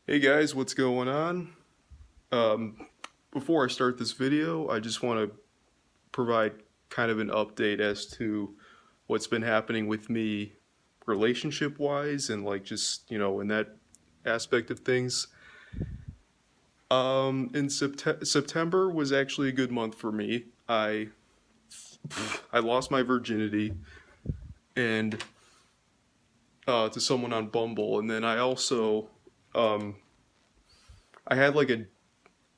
Hey guys, what's going on? Um, Before I start this video, I just want to provide kind of an update as to what's been happening with me relationship wise and like just, in that aspect of things. In September was actually a good month for me. I lost my virginity and to someone on Bumble, and then um I had like a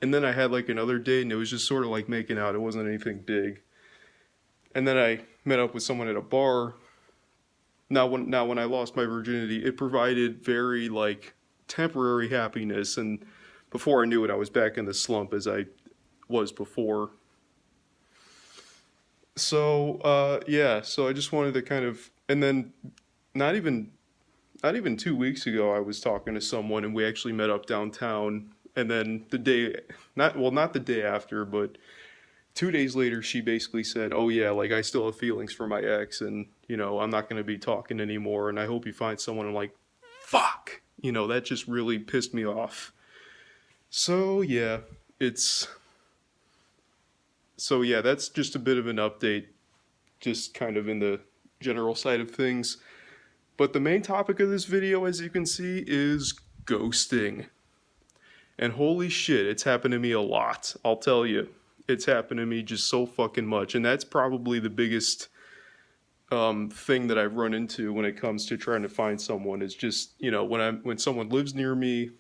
and then I had like another date, and it was just sort of like making out. It wasn't anything big. And then I met up with someone at a bar. Now when I lost my virginity, it provided very like temporary happiness, and before I knew it, I was back in the slump as I was before. So I just wanted to kind of, and then not even not even 2 weeks ago, I was talking to someone, and we actually met up downtown. And then not the day after, but 2 days later, she basically said, "Oh yeah, like I still have feelings for my ex, and I'm not gonna be talking anymore. And I hope you find someone." I'm like, "Fuck!" That just really pissed me off. So yeah, it's that's just a bit of an update, just kind of in the general side of things. But the main topic of this video, as you can see, is ghosting. And holy shit, it's happened to me a lot. I'll tell you, it's happened to me just so fucking much, and that's probably the biggest thing that I've run into when it comes to trying to find someone is just when someone lives near me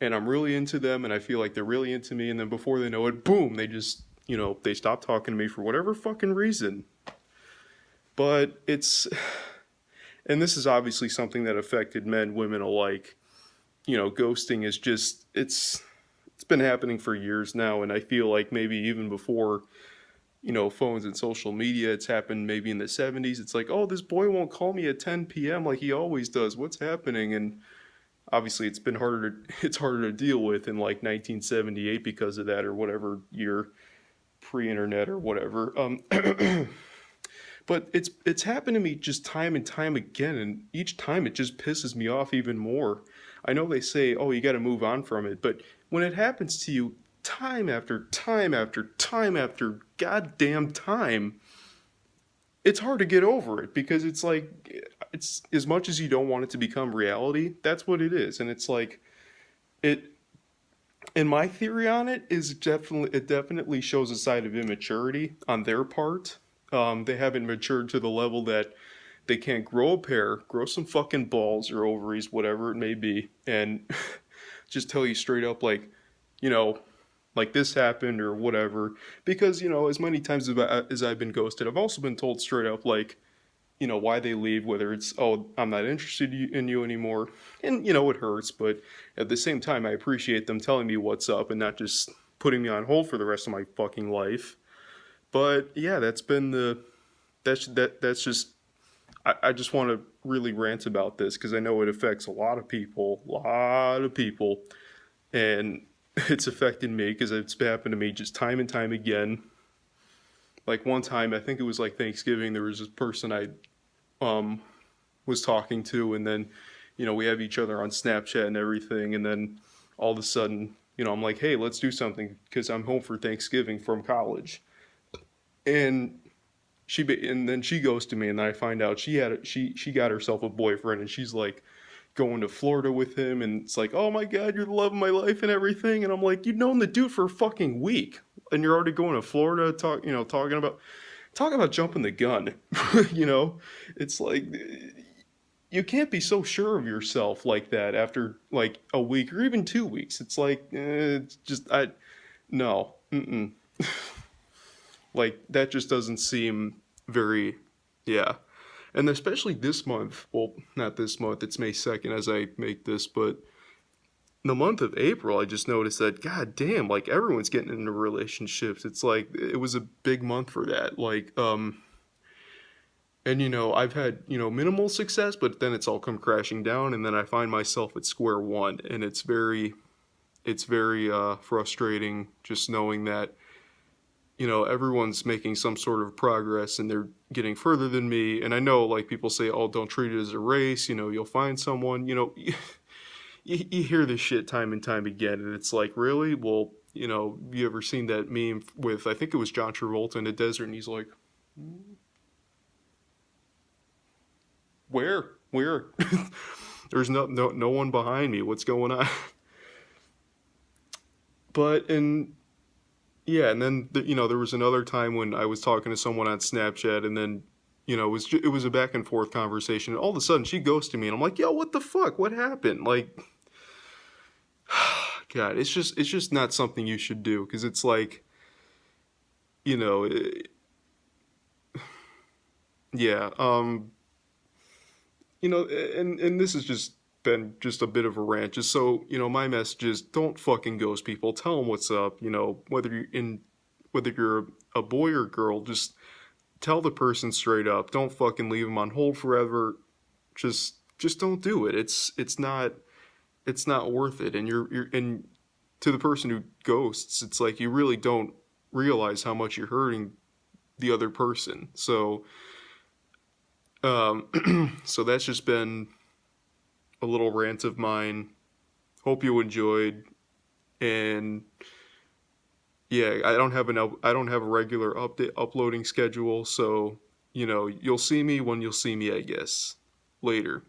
and I'm really into them and I feel like they're really into me, and then before they know it, boom, they just they stop talking to me for whatever fucking reason. But it's and this is obviously something that affected men, women alike. Ghosting is just it's been happening for years now, and I feel like maybe even before phones and social media. It's happened maybe in the 70s. It's like, oh, this boy won't call me at 10 p.m. like he always does. What's happening? And obviously, it's harder to deal with in like 1978 because of that or whatever year pre-internet or whatever. But it's happened to me just time and time again, and each time it just pisses me off even more. I know they say, oh, you got to move on from it, but when it happens to you time after time after time after goddamn time, it's hard to get over it because it's like it's as much as you don't want it to become reality, that's what it is. And it's like it and my theory on it is it definitely shows a side of immaturity on their part. They haven't matured to the level that they can't grow a pair, grow some fucking balls or ovaries, whatever it may be, and just tell you straight up like, you know, like this happened or whatever. Because as many times as I've been ghosted, I've also been told straight up like, why they leave, whether it's, oh, I'm not interested in you anymore. And it hurts, but at the same time I appreciate them telling me what's up and not just putting me on hold for the rest of my fucking life. But yeah, that's just I just want to really rant about this because I know it affects a lot of people, and it's affected me because it's happened to me just time and time again. Like one time, I think it was like Thanksgiving, there was this person I um was talking to, and then we have each other on Snapchat and everything, and then all of a sudden, I'm like, hey, let's do something because I'm home for Thanksgiving from college, and and then she goes to me, and then I find out she got herself a boyfriend, and she's like going to Florida with him, and it's like, oh my god, you're the love of my life and everything, and I'm like, you've known the dude for a fucking week, and you're already going to Florida, talking about jumping the gun. you know, it's like you can't be so sure of yourself like that after like a week or even 2 weeks. It's like it's just I no, mm-mm. Like that just doesn't seem very yeah. And especially this month, well, not this month, it's May 2nd as I make this, but the month of April, I just noticed that, god damn, like everyone's getting into relationships. It's like, it was a big month for that. And I've had, minimal success, but then it's all come crashing down, and then I find myself at square one, and it's very frustrating just knowing that everyone's making some sort of progress and they're getting further than me. And I know, like, people say, oh, don't treat it as a race, you'll find someone, you hear this shit time and time again, and it's like, really? Well, you ever seen that meme with, I think it was John Travolta in the desert, and he's like, where? There's no one behind me. What's going on? But and yeah, and then there was another time when I was talking to someone on Snapchat, and then it was a back and forth conversation, and all of a sudden she ghosted me, and I'm like, yo, what the fuck? What happened? Like, God, it's just not something you should do because it's like, you know, eh, yeah, and this has just been just a bit of a rant. Just so my message is: don't fucking ghost people. Tell them what's up. Whether you're a boy or girl, just tell the person straight up. Don't fucking leave them on hold forever. Just don't do it. It's not worth it. And and to the person who ghosts, it's like you really don't realize how much you're hurting the other person. So that's just been a little rant of mine. Hope you enjoyed. And yeah, I don't have a regular update uploading schedule, so you'll see me when you'll see me, I guess. Later.